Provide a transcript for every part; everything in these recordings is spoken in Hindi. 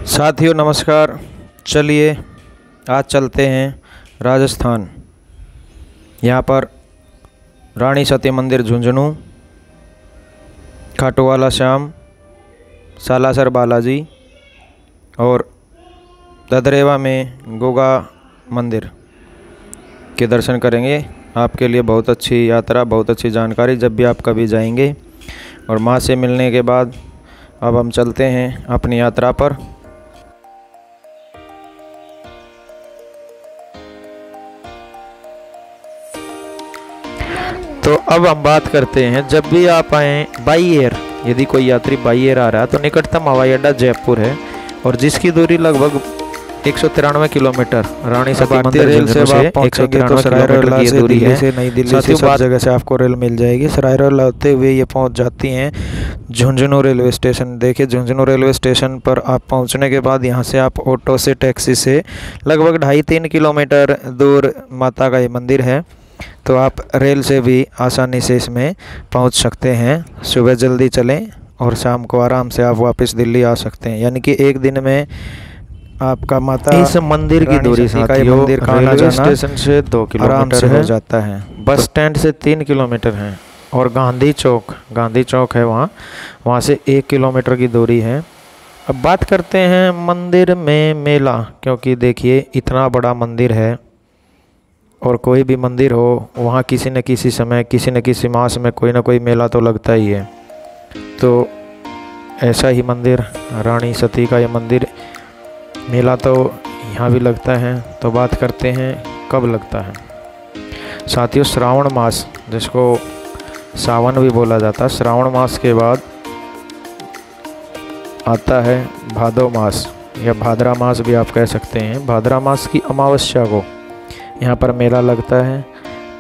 साथियों नमस्कार। चलिए आज चलते हैं राजस्थान। यहाँ पर रानी सती मंदिर झुंझुनू, खाटूवाला श्याम, सालासर बालाजी और ददरेवा में गोगा मंदिर के दर्शन करेंगे। आपके लिए बहुत अच्छी यात्रा, बहुत अच्छी जानकारी जब भी आप कभी जाएंगे। और माँ से मिलने के बाद अब हम चलते हैं अपनी यात्रा पर। तो अब हम बात करते हैं, जब भी आप आएँ बाई एयर, यदि कोई यात्री बाई एयर आ रहा है तो निकटतम हवाई अड्डा जयपुर है और जिसकी दूरी लगभग 193 किलोमीटर रानी सती मंदिर रेल से 193 किलोमीटर की दूरी है। से नई दिल्ली से सब जगह से आपको रेल मिल जाएगी। सराय रोड होते हुए ये पहुंच जाती हैं झुंझुनू रेलवे स्टेशन। देखिए झुंझुनू रेलवे स्टेशन पर आप पहुंचने के बाद यहाँ से आप ऑटो से, टैक्सी से लगभग 2.5-3 किलोमीटर दूर माता का ये मंदिर है। तो आप रेल से भी आसानी से इसमें पहुंच सकते हैं। सुबह जल्दी चलें और शाम को आराम से आप वापस दिल्ली आ सकते हैं। यानी कि एक दिन में आपका माता इस मंदिर की दूरी साथियों मंदिर का आना जाना स्टेशन से 2 किलोमीटर हो जाता है। बस स्टैंड से 3 किलोमीटर है और गांधी चौक है वहाँ से 1 किलोमीटर की दूरी है। अब बात करते हैं मंदिर में मेला, क्योंकि देखिए इतना बड़ा मंदिर है और कोई भी मंदिर हो वहाँ किसी न किसी समय, किसी न किसी मास में कोई ना कोई मेला तो लगता ही है। तो ऐसा ही मंदिर रानी सती का ये मंदिर, मेला तो यहाँ भी लगता है। तो बात करते हैं कब लगता है साथियों। श्रावण मास, जिसको सावन भी बोला जाता है, श्रावण मास के बाद आता है भादो मास या भाद्रा मास भी आप कह सकते हैं। भाद्रा मास की अमावस्या को यहाँ पर मेला लगता है।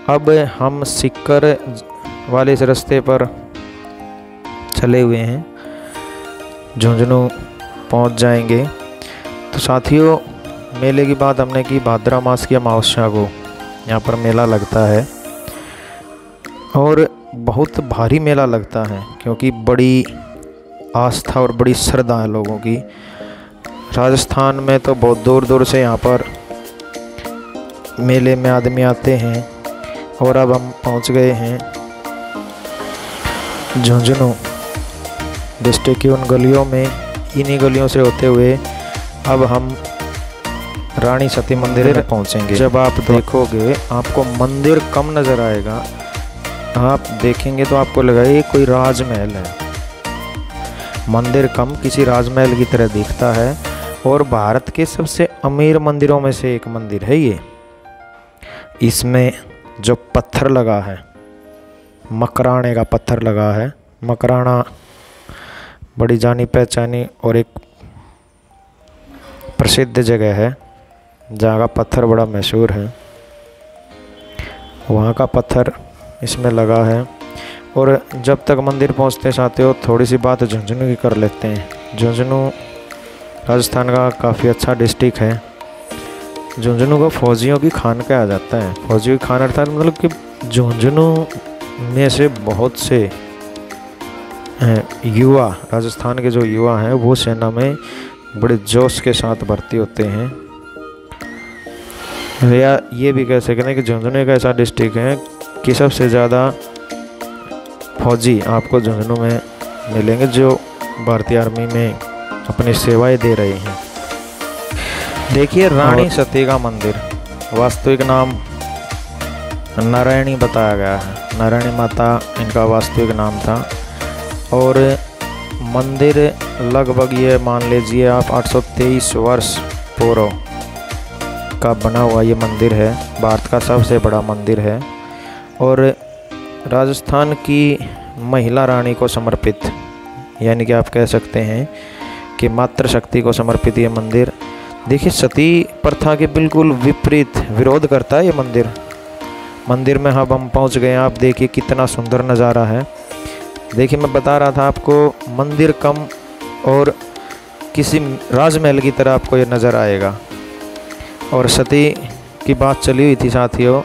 अब हम सिक्कर वाले इस रास्ते पर चले हुए हैं, झुंझुनू पहुँच जाएंगे। तो साथियों मेले की बात हमने की, भाद्रा मास की अमावस्या को यहाँ पर मेला लगता है और बहुत भारी मेला लगता है, क्योंकि बड़ी आस्था और बड़ी श्रद्धा है लोगों की। राजस्थान में तो बहुत दूर दूर से यहाँ पर मेले में आदमी आते हैं। और अब हम पहुँच गए हैं झुंझुनू डिस्ट्रिक्ट की उन गलियों में। इन्हीं गलियों से होते हुए अब हम रानी सती मंदिर में पहुंचेंगे। जब आप देखोगे आपको मंदिर कम नज़र आएगा, आप देखेंगे तो आपको लगेगा ये कोई राजमहल है। मंदिर कम किसी राजमहल की तरह दिखता है और भारत के सबसे अमीर मंदिरों में से एक मंदिर है ये। इसमें जो पत्थर लगा है, मकराने का पत्थर लगा है। मकराना बड़ी जानी पहचानी और एक प्रसिद्ध जगह है जहाँ का पत्थर बड़ा मशहूर है। वहाँ का पत्थर इसमें लगा है। और जब तक मंदिर पहुँचते साथ हो थोड़ी सी बात झुंझुनू की कर लेते हैं। झुंझुनू राजस्थान का काफ़ी अच्छा डिस्ट्रिक्ट है। झुंझुनू को फौजियों की खान कहा जाता है। फौजियों की खान अर्थात मतलब कि झुंझुनू में से बहुत से युवा, राजस्थान के जो युवा हैं वो सेना में बड़े जोश के साथ भर्ती होते हैं। या ये भी कह सकते हैं कि झुंझुनू एक ऐसा डिस्ट्रिक्ट है कि सबसे ज़्यादा फौजी आपको झुंझुनू में मिलेंगे जो भारतीय आर्मी में अपनी सेवाएं दे रहे हैं। देखिए रानी सती का मंदिर, वास्तविक नाम नारायणी बताया गया है। नारायणी माता इनका वास्तविक नाम था। और मंदिर लगभग ये मान लीजिए आप 823 वर्ष पूर्व का बना हुआ ये मंदिर है। भारत का सबसे बड़ा मंदिर है और राजस्थान की महिला रानी को समर्पित, यानी कि आप कह सकते हैं कि मातृशक्ति को समर्पित ये मंदिर। देखिए सती प्रथा के बिल्कुल विपरीत विरोध करता है ये मंदिर। मंदिर में अब हम पहुंच गए हैं। आप देखिए कितना सुंदर नज़ारा है। देखिए मैं बता रहा था आपको मंदिर कम और किसी राजमहल की तरह आपको ये नज़र आएगा। और सती की बात चली हुई थी साथियों।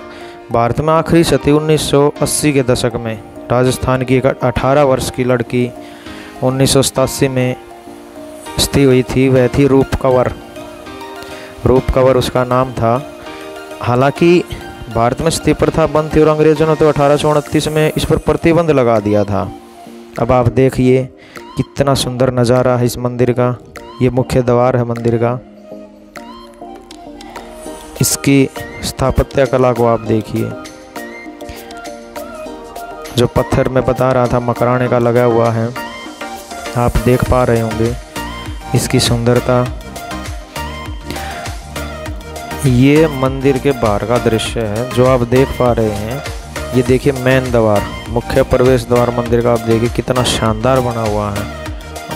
भारत में आखिरी सती 1980 के दशक में राजस्थान की एक 18 वर्ष की लड़की 1987 में स्थित हुई थी वह थी रूप कंवर। रूप कंवर उसका नाम था। हालांकि भारत में सती प्रथा बंद थी और अंग्रेजों ने तो 1829 में इस पर प्रतिबंध लगा दिया था। अब आप देखिए कितना सुंदर नज़ारा है इस मंदिर का। ये मुख्य द्वार है मंदिर का। इसकी स्थापत्य कला को आप देखिए। जो पत्थर में बता रहा था मकराने का लगा हुआ है, आप देख पा रहे होंगे इसकी सुंदरता। ये मंदिर के बाहर का दृश्य है जो आप देख पा रहे हैं। ये देखिए मेन द्वार, मुख्य प्रवेश द्वार मंदिर का। आप देखिए कितना शानदार बना हुआ है।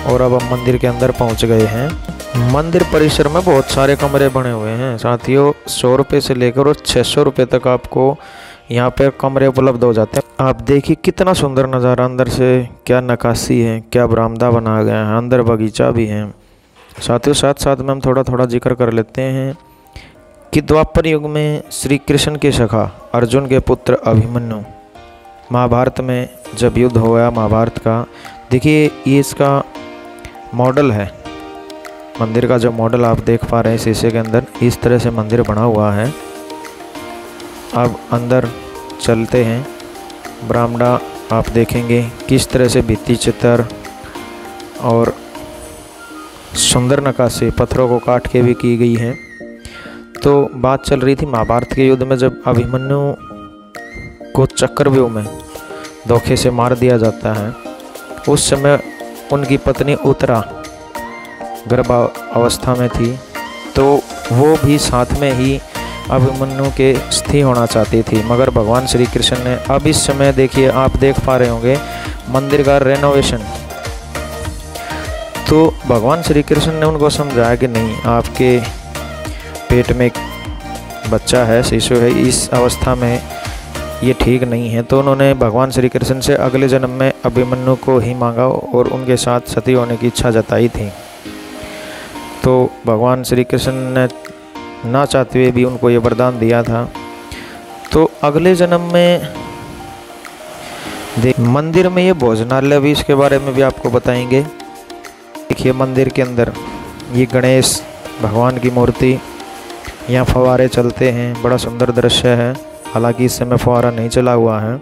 और अब हम मंदिर के अंदर पहुंच गए हैं। मंदिर परिसर में बहुत सारे कमरे बने हुए हैं साथियों। 100 रुपये से लेकर और 600 रुपये तक आपको यहाँ पे कमरे उपलब्ध हो जाते हैं। आप देखिए कितना सुंदर नज़ारा। अंदर से क्या नक्काशी है, क्या बरामदा बनाया गया है, अंदर बगीचा भी है साथियों। साथ साथ में हम थोड़ा थोड़ा जिक्र कर लेते हैं कि द्वापर युग में श्री कृष्ण के सखा अर्जुन के पुत्र अभिमन्यु, महाभारत में जब युद्ध हुआ महाभारत का, देखिए ये इसका मॉडल है। मंदिर का जो मॉडल आप देख पा रहे हैं शीशे के अंदर, इस तरह से मंदिर बना हुआ है। अब अंदर चलते हैं। बरामदा आप देखेंगे किस तरह से भित्ति चित्र और सुंदर नक्काशी पत्थरों को काट के भी की गई है। तो बात चल रही थी महाभारत के युद्ध में जब अभिमन्यु को चक्रव्यूह में धोखे से मार दिया जाता है, उस समय उनकी पत्नी उत्तरा गर्भ अवस्था में थी। तो वो भी साथ में ही अभिमन्यु के स्थित होना चाहती थी, मगर भगवान श्री कृष्ण ने, अब इस समय देखिए आप देख पा रहे होंगे मंदिर का रेनोवेशन। तो भगवान श्री कृष्ण ने उनको समझाया कि नहीं, आपके पेट में एक बच्चा है, शिशु है, इस अवस्था में ये ठीक नहीं है। तो उन्होंने भगवान श्री कृष्ण से अगले जन्म में अभिमन्यु को ही मांगा और उनके साथ सती होने की इच्छा जताई थी। तो भगवान श्री कृष्ण ने ना चाहते हुए भी उनको ये वरदान दिया था। तो अगले जन्म में मंदिर में ये भोजनालय भी, इसके बारे में भी आपको बताएंगे। देखिए मंदिर के अंदर ये गणेश भगवान की मूर्ति, यहाँ फव्वारे चलते हैं, बड़ा सुंदर दृश्य है। हालांकि इस समय फव्वारा नहीं चला हुआ है।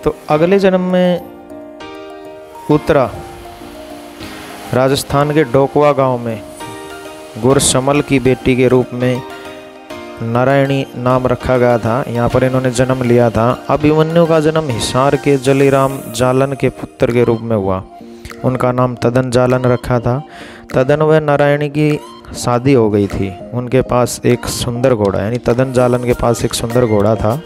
तो अगले जन्म में उत्तरा राजस्थान के डोकवा गांव में गुरसमल की बेटी के रूप में नारायणी नाम रखा गया था। यहाँ पर इन्होंने जन्म लिया था। अभिमन्यु का जन्म हिसार के जलीराम जालन के पुत्र के रूप में हुआ। उनका नाम तदन जालन रखा था। तदन व नारायणी की शादी हो गई थी। उनके पास एक सुंदर घोड़ा, यानी तदन जालन के पास एक सुंदर घोड़ा था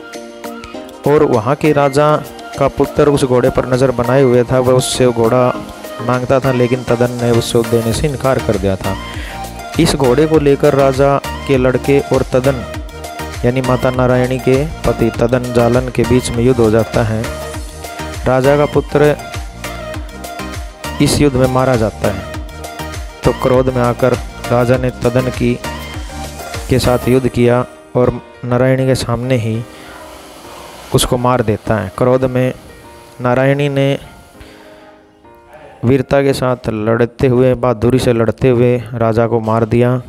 और वहाँ के राजा का पुत्र उस घोड़े पर नज़र बनाए हुए था। वह उससे घोड़ा मांगता था, लेकिन तदन ने उससे देने से इनकार कर दिया था। इस घोड़े को लेकर राजा के लड़के और तदन यानी माता नारायणी के पति तदन जालन के बीच में युद्ध हो जाता है। राजा का पुत्र इस युद्ध में मारा जाता है। तो क्रोध में आकर राजा ने तदन के साथ युद्ध किया और नारायणी के सामने ही उसको मार देता है। क्रोध में नारायणी ने वीरता के साथ लड़ते हुए, बहादुरी से लड़ते हुए राजा को मार दिया।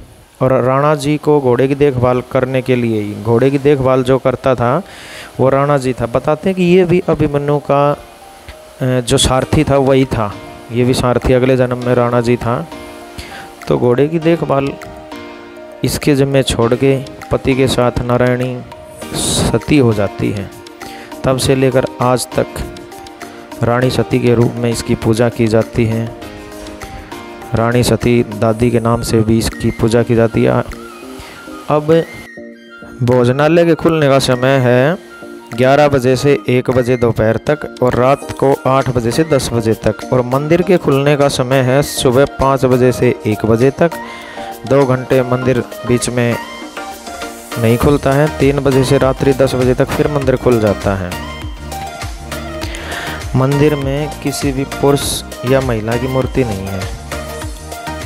और राणा जी को घोड़े की देखभाल करने के लिए ही, घोड़े की देखभाल जो करता था वो राणा जी था। बताते हैं कि ये भी अभिमन्यु का जो सारथी था वही था। ये भी सारथी अगले जन्म में राणा जी था। तो घोड़े की देखभाल इसके जिम्मे छोड़ के पति के साथ नारायणी सती हो जाती है। तब से लेकर आज तक रानी सती के रूप में इसकी पूजा की जाती है। रानी सती दादी के नाम से भी इसकी पूजा की जाती है। अब भोजनालय के खुलने का समय है 11 बजे से 1 बजे दोपहर तक और रात को 8 बजे से 10 बजे तक। और मंदिर के खुलने का समय है सुबह 5 बजे से 1 बजे तक। 2 घंटे मंदिर बीच में नहीं खुलता है। 3 बजे से रात्रि 10 बजे तक फिर मंदिर खुल जाता है। मंदिर में किसी भी पुरुष या महिला की मूर्ति नहीं है,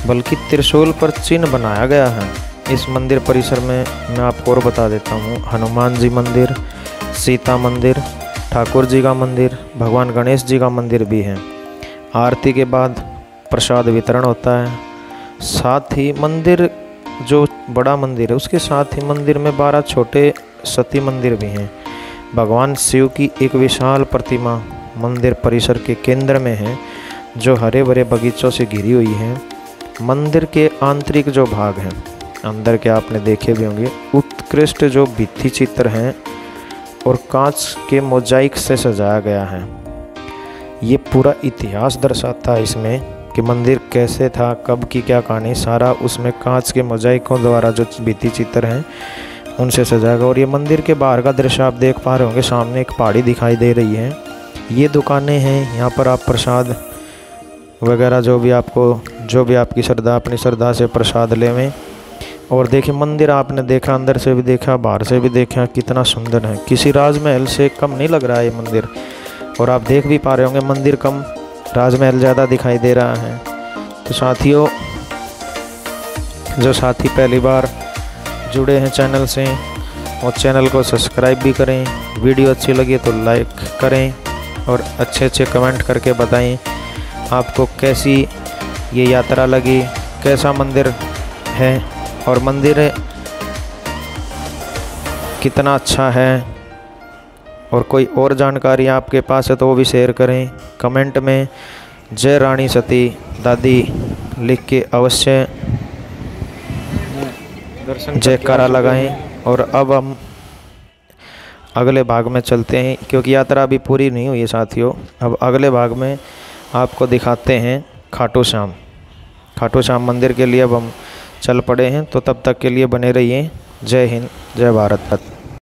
बल्कि त्रिशूल पर चिन्ह बनाया गया है। इस मंदिर परिसर में मैं आपको और बता देता हूँ, हनुमान जी मंदिर, सीता मंदिर, ठाकुर जी का मंदिर, भगवान गणेश जी का मंदिर भी है। आरती के बाद प्रसाद वितरण होता है। साथ ही मंदिर, जो बड़ा मंदिर है उसके साथ ही मंदिर में 12 छोटे सती मंदिर भी हैं। भगवान शिव की एक विशाल प्रतिमा मंदिर परिसर के केंद्र में है, जो हरे भरे बगीचों से घिरी हुई है। मंदिर के आंतरिक जो भाग हैं, अंदर के आपने देखे भी होंगे, उत्कृष्ट जो भित्ति चित्र हैं और कांच के मोजाइक से सजाया गया है। ये पूरा इतिहास दर्शाता है इसमें कि मंदिर कैसे था, कब की क्या कहानी, सारा उसमें कांच के मोजाइकों द्वारा जो भित्ति चित्र हैं उनसे सजाया गया। और ये मंदिर के बाहर का दृश्य आप देख पा रहे होंगे, सामने एक पहाड़ी दिखाई दे रही है। ये दुकानें हैं, यहाँ पर आप प्रसाद वगैरह जो भी आपकी श्रद्धा, अपनी श्रद्धा से प्रसाद लेवें। और देखिए मंदिर आपने देखा, अंदर से भी देखा, बाहर से भी देखा, कितना सुंदर है। किसी राजमहल से कम नहीं लग रहा है ये मंदिर। और आप देख भी पा रहे होंगे मंदिर कम, राजमहल ज़्यादा दिखाई दे रहा है। तो साथियों, जो साथी पहली बार जुड़े हैं चैनल से, और चैनल को सब्सक्राइब भी करें। वीडियो अच्छी लगी तो लाइक करें और अच्छे कमेंट करके बताएं आपको कैसी ये यात्रा लगी, कैसा मंदिर है और मंदिर कितना अच्छा है। और कोई और जानकारी आपके पास है तो वो भी शेयर करें। कमेंट में जय रानी सती दादी लिख के अवश्य जयकारा लगाएं। और अब हम अगले भाग में चलते हैं, क्योंकि यात्रा अभी पूरी नहीं हुई है साथियों। अब अगले भाग में आपको दिखाते हैं खाटू श्याम मंदिर के लिए अब हम चल पड़े हैं। तो तब तक के लिए बने रहिए। जय हिंद, जय भारत।